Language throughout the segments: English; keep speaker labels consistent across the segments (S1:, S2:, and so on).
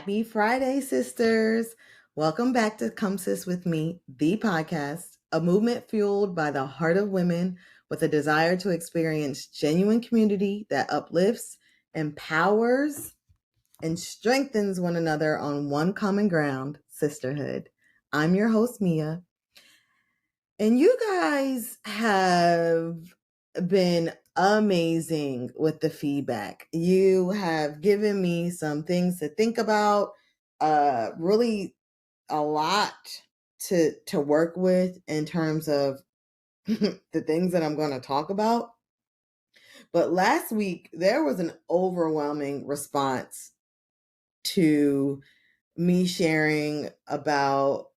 S1: Happy Friday, sisters. Welcome back to Come Sis with me, the podcast, a movement fueled by the heart of women with a desire to experience genuine community that uplifts, empowers, and strengthens one another on one common ground, sisterhood. I'm your host, Mia. And you guys have been amazing with the feedback. You have given me some things to think about, really a lot to work with in terms of the things that I'm going to talk about. But last week there was an overwhelming response to me sharing about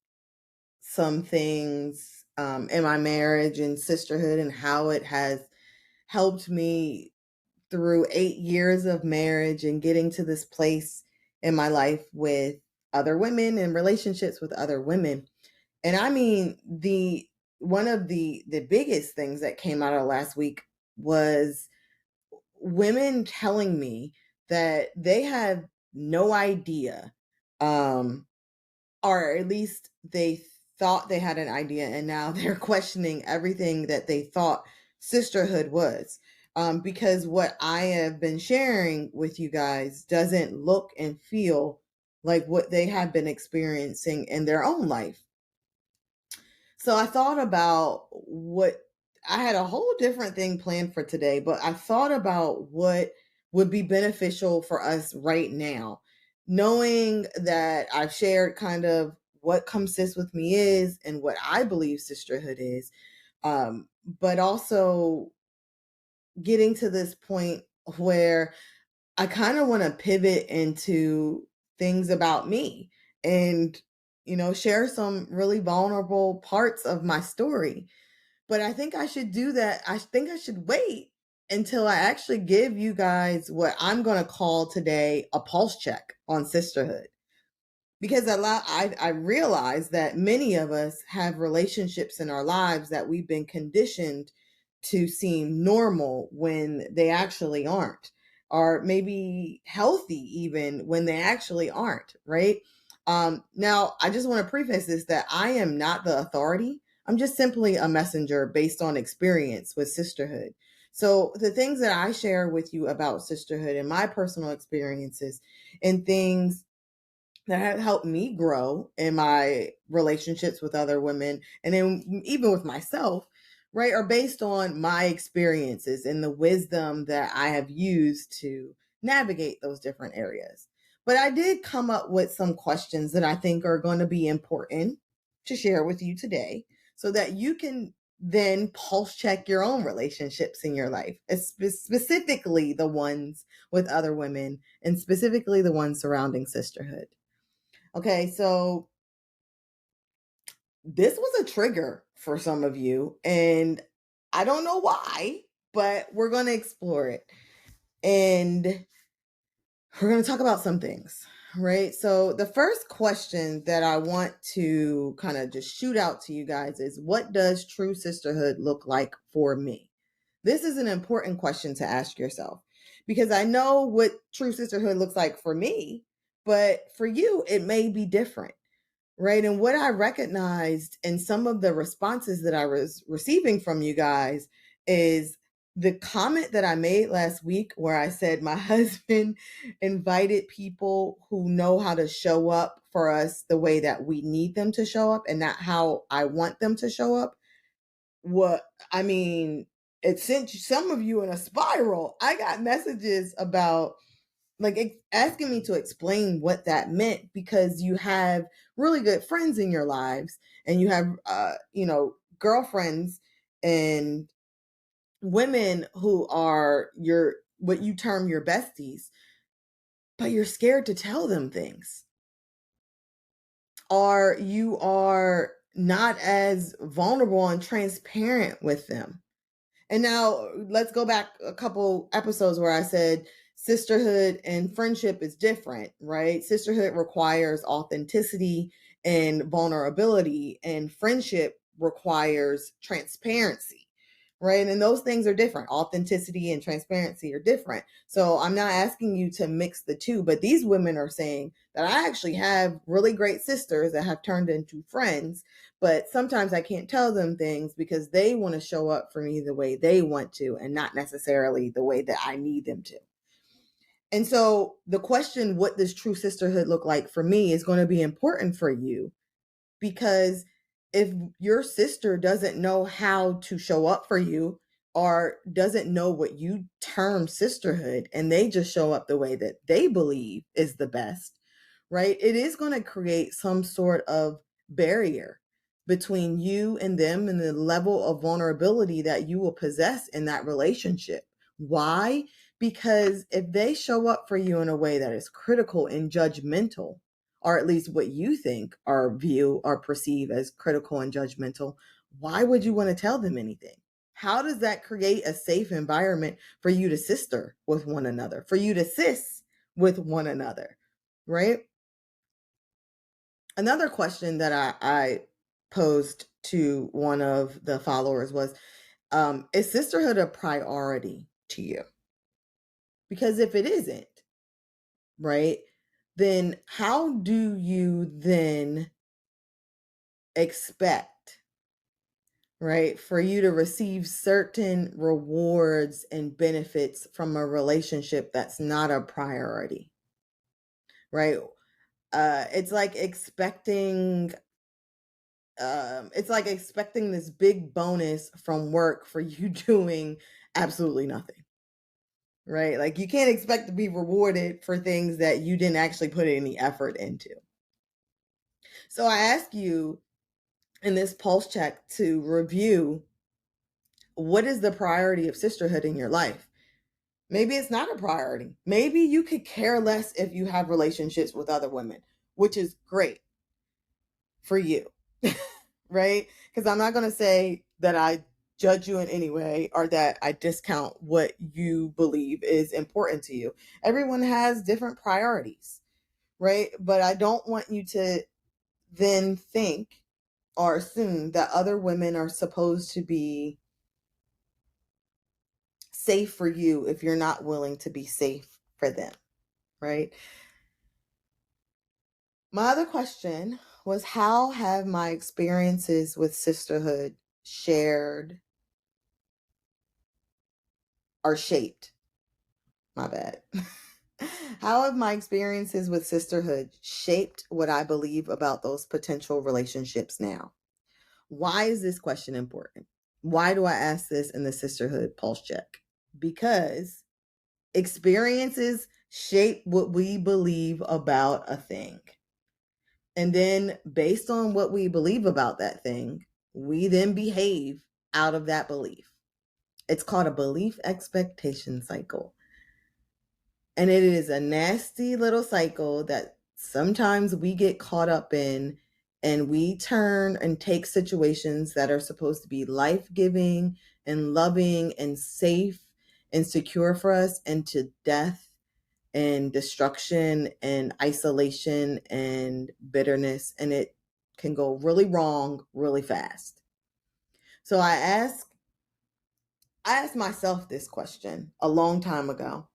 S1: some things in my marriage and sisterhood and how it has helped me through 8 years of marriage and getting to this place in my life with other women and relationships with other women. And I mean, one of the biggest things that came out of last week was women telling me that they have no idea, or at least they thought they had an idea, and now they're questioning everything that they thought sisterhood was. Because what I have been sharing with you guys doesn't look and feel like what they have been experiencing in their own life. So I thought about I had a whole different thing planned for today, but I thought about what would be beneficial for us right now, knowing that I've shared kind of what Come Sis with me is and what I believe sisterhood is, but also getting to this point where I kind of want to pivot into things about me and, share some really vulnerable parts of my story. But I think I should do that. I think I should wait until I actually give you guys what I'm going to call today a pulse check on sisterhood. Because I realize that many of us have relationships in our lives that we've been conditioned to seem normal when they actually aren't, or maybe healthy even when they actually aren't, right? Now, I just want to preface this that I am not the authority. I'm just simply a messenger based on experience with sisterhood. So the things that I share with you about sisterhood and my personal experiences and things that have helped me grow in my relationships with other women and then even with myself, right, are based on my experiences and the wisdom that I have used to navigate those different areas. But I did come up with some questions that I think are going to be important to share with you today so that you can then pulse check your own relationships in your life, specifically the ones with other women and specifically the ones surrounding sisterhood. Okay, so this was a trigger for some of you, and I don't know why, but we're going to explore it. And we're going to talk about some things, right? So the first question that I want to kind of just shoot out to you guys is, what does true sisterhood look like for me? This is an important question to ask yourself because I know what true sisterhood looks like for me, but for you, it may be different. Right. And what I recognized in some of the responses that I was receiving from you guys is the comment that I made last week where I said my husband invited people who know how to show up for us the way that we need them to show up and not how I want them to show up. It sent some of you in a spiral. I got messages about asking me to explain what that meant because you have really good friends in your lives and you have girlfriends and women who are what you term your besties, but you're scared to tell them things, or you are not as vulnerable and transparent with them. And now let's go back a couple episodes where I said sisterhood and friendship is different, right? Sisterhood requires authenticity and vulnerability, and friendship requires transparency, right? And those things are different. Authenticity and transparency are different. So I'm not asking you to mix the two, but these women are saying that I actually have really great sisters that have turned into friends, but sometimes I can't tell them things because they want to show up for me the way they want to and not necessarily the way that I need them to. And so the question, what does true sisterhood look like for me, is going to be important for you, because if your sister doesn't know how to show up for you or doesn't know what you term sisterhood and they just show up the way that they believe is the best, right? It is going to create some sort of barrier between you and them and the level of vulnerability that you will possess in that relationship. Why? Because if they show up for you in a way that is critical and judgmental, or at least what you think or view or perceive as critical and judgmental, why would you want to tell them anything? How does that create a safe environment for you to sister with one another, for you to sis with one another, right? Another question that I posed to one of the followers was, is sisterhood a priority to you? Because if it isn't, right, then how do you then expect, right, for you to receive certain rewards and benefits from a relationship that's not a priority, right? It's like expecting this big bonus from work for you doing absolutely nothing, right? Like you can't expect to be rewarded for things that you didn't actually put any effort into. So I ask you in this pulse check to review, what is the priority of sisterhood in your life? Maybe it's not a priority. Maybe you could care less if you have relationships with other women, which is great for you, right? Because I'm not going to say that I judge you in any way or that I discount what you believe is important to you. Everyone has different priorities, right? But I don't want you to then think or assume that other women are supposed to be safe for you if you're not willing to be safe for them, right? My other question was, how have my experiences with sisterhood shared or shaped? My bad. How have my experiences with sisterhood shaped what I believe about those potential relationships now? Why is this question important? Why do I ask this in the sisterhood pulse check? Because experiences shape what we believe about a thing. And then based on what we believe about that thing, we then behave out of that belief. It's called a belief expectation cycle. And it is a nasty little cycle that sometimes we get caught up in, and we turn and take situations that are supposed to be life-giving and loving and safe and secure for us into death and destruction and isolation and bitterness, and it can go really wrong really fast. So I asked myself this question a long time ago.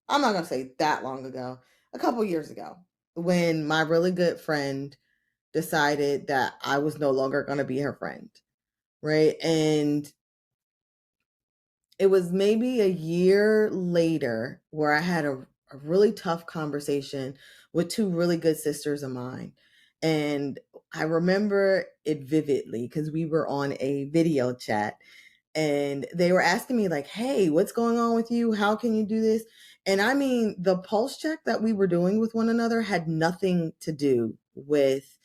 S1: I'm not going to say that long ago, a couple years ago, when my really good friend decided that I was no longer going to be her friend, right? And it was maybe a year later where I had a really tough conversation with two really good sisters of mine. And I remember it vividly because we were on a video chat and they were asking me like, hey, what's going on with you? How can you do this? And I mean, the pulse check that we were doing with one another had nothing to do with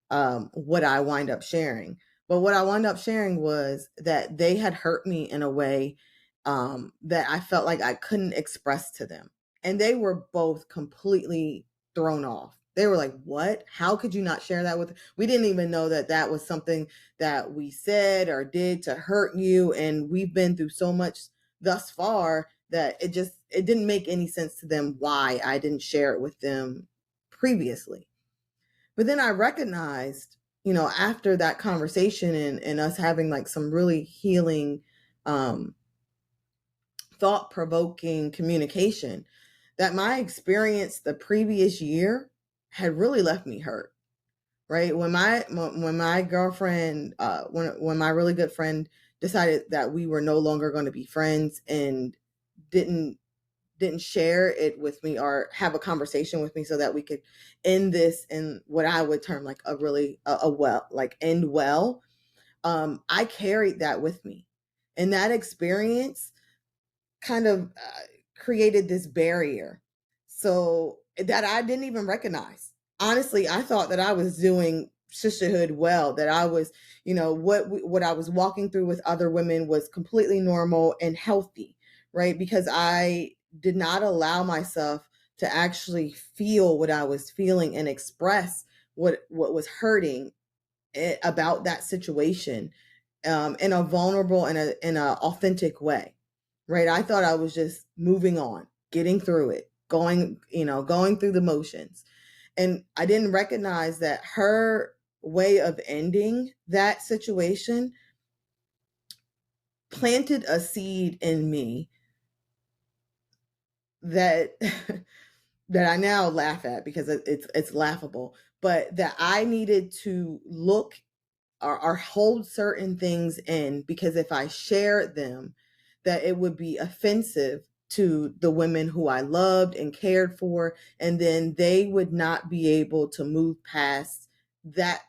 S1: what I wind up sharing. But what I wound up sharing was that they had hurt me in a way that I felt like I couldn't express to them. And they were both completely thrown off. They were like, what? How could you not share that with? We didn't even know that that was something that we said or did to hurt you. And we've been through so much thus far that it didn't make any sense to them why I didn't share it with them previously. But then I recognized after that conversation and us having like some really healing, thought-provoking communication, that my experience the previous year had really left me hurt. Right. When my girlfriend, when my really good friend decided that we were no longer going to be friends and didn't share it with me or have a conversation with me so that we could end this in what I would term like a really well, like end well. I carried that with me, and that experience kind of created this barrier so that I didn't even recognize. Honestly, I thought that I was doing sisterhood well, that I was, what I was walking through with other women was completely normal and healthy, right? Because I did not allow myself to actually feel what I was feeling and express what was hurting about that situation, in a vulnerable and in a authentic way, right? I thought I was just moving on, getting through it, going through the motions. And I didn't recognize that her way of ending that situation planted a seed in me that that I now laugh at because it's laughable, but that I needed to look or hold certain things in, because if I shared them, that it would be offensive to the women who I loved and cared for, and then they would not be able to move past that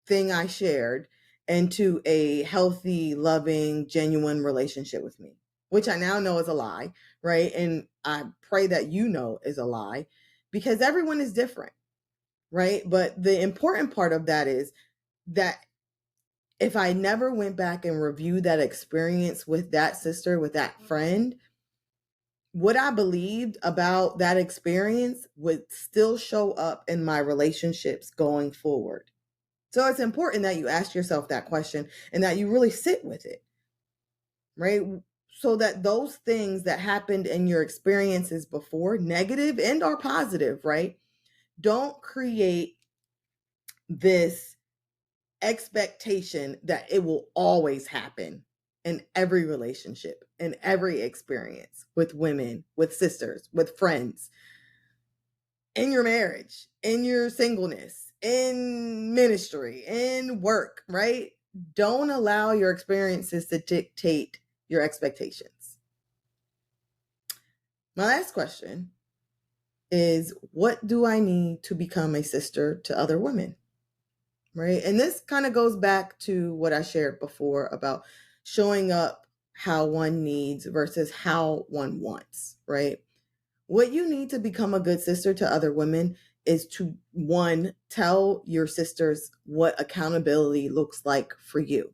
S1: thing I shared into a healthy, loving, genuine relationship with me, which I now know is a lie, right? And I pray that is a lie, because everyone is different, right? But the important part of that is that if I never went back and reviewed that experience with that sister, with that friend, what I believed about that experience would still show up in my relationships going forward. So it's important that you ask yourself that question and that you really sit with it, right? So that those things that happened in your experiences before, negative and or positive, right, don't create this expectation that it will always happen in every relationship, in every experience, with women, with sisters, with friends, in your marriage, in your singleness, in ministry, in work, right? Don't allow your experiences to dictate your expectations. My last question is, what do I need to become a sister to other women? Right. And this kind of goes back to what I shared before about showing up how one needs versus how one wants, right? What you need to become a good sister to other women is to, one, tell your sisters what accountability looks like for you,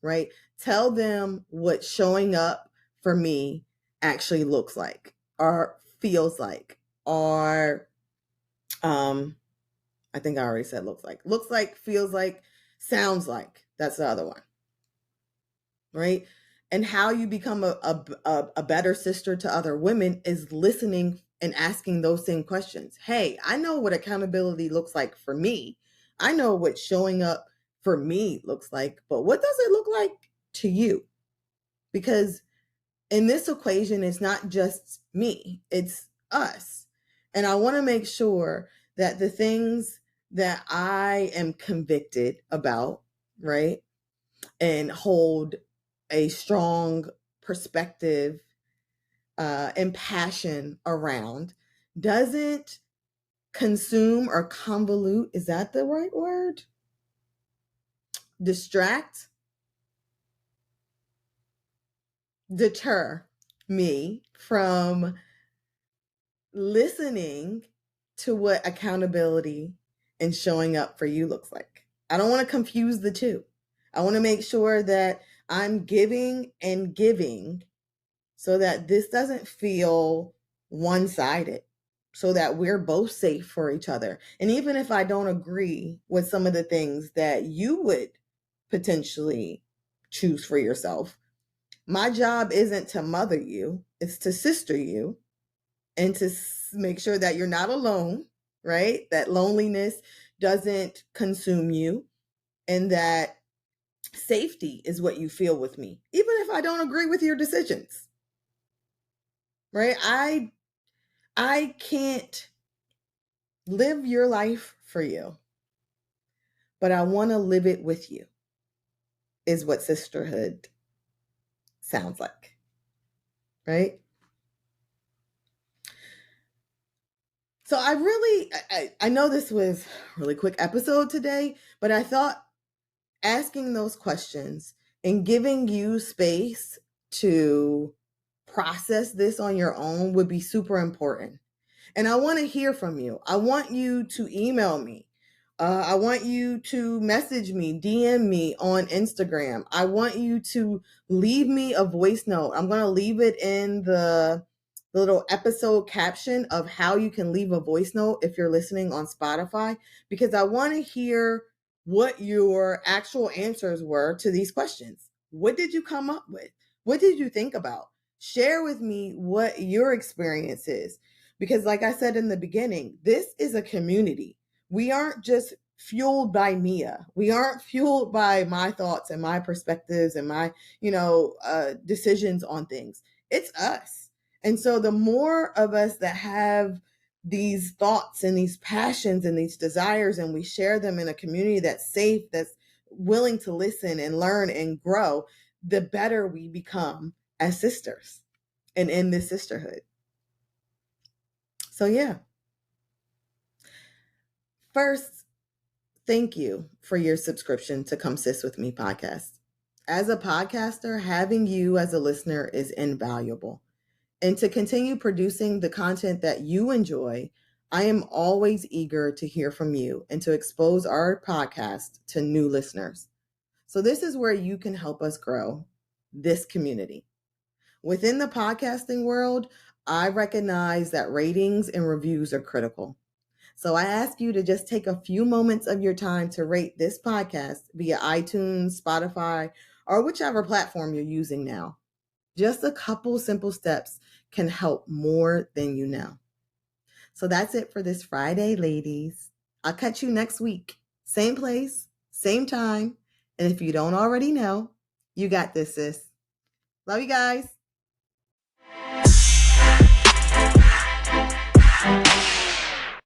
S1: right? Tell them what showing up for me actually looks like or feels like, or I think I already said looks like, feels like, sounds like. That's the other one, right? And how you become a better sister to other women is listening and asking those same questions. Hey, I know what accountability looks like for me. I know what showing up for me looks like, but what does it look like to you? Because in this equation, it's not just me, it's us. And I want to make sure that the things that I am convicted about, right, and hold a strong perspective and passion around, doesn't consume or convolute, is that the right word? Distract, deter me from listening to what accountability and showing up for you looks like. I don't want to confuse the two. I want to make sure that I'm giving and giving so that this doesn't feel one-sided, so that we're both safe for each other. And even if I don't agree with some of the things that you would potentially choose for yourself, my job isn't to mother you, it's to sister you and to make sure that you're not alone, right? That loneliness doesn't consume you, and that safety is what you feel with me, even if I don't agree with your decisions. Right? I can't live your life for you, but I want to live it with you, is what sisterhood sounds like. Right? So I know this was a really quick episode today, but I thought asking those questions and giving you space to process this on your own would be super important. And I want to hear from you. I want you to email me. I want you to message me, DM me on Instagram. I want you to leave me a voice note. I'm going to leave it in the little episode caption of how you can leave a voice note if you're listening on Spotify, because I want to hear what your actual answers were to these questions. What did you come up with? What did you think about? Share with me what your experience is. Because like I said in the beginning, this is a community. We aren't just fueled by Mia. We aren't fueled by my thoughts and my perspectives and my, decisions on things. It's us. And so the more of us that have these thoughts and these passions and these desires, and we share them in a community that's safe, that's willing to listen and learn and grow, the better we become as sisters and in this sisterhood. So yeah. First, thank you for your subscription to Come Sis with Me podcast. As a podcaster, having you as a listener is invaluable. And to continue producing the content that you enjoy, I am always eager to hear from you and to expose our podcast to new listeners. So this is where you can help us grow this community. Within the podcasting world, I recognize that ratings and reviews are critical. So I ask you to just take a few moments of your time to rate this podcast via iTunes, Spotify, or whichever platform you're using now. Just a couple simple steps can help more than you know. So that's it for this Friday, ladies. I'll catch you next week. Same place, same time. And if you don't already know, you got this, sis. Love you guys.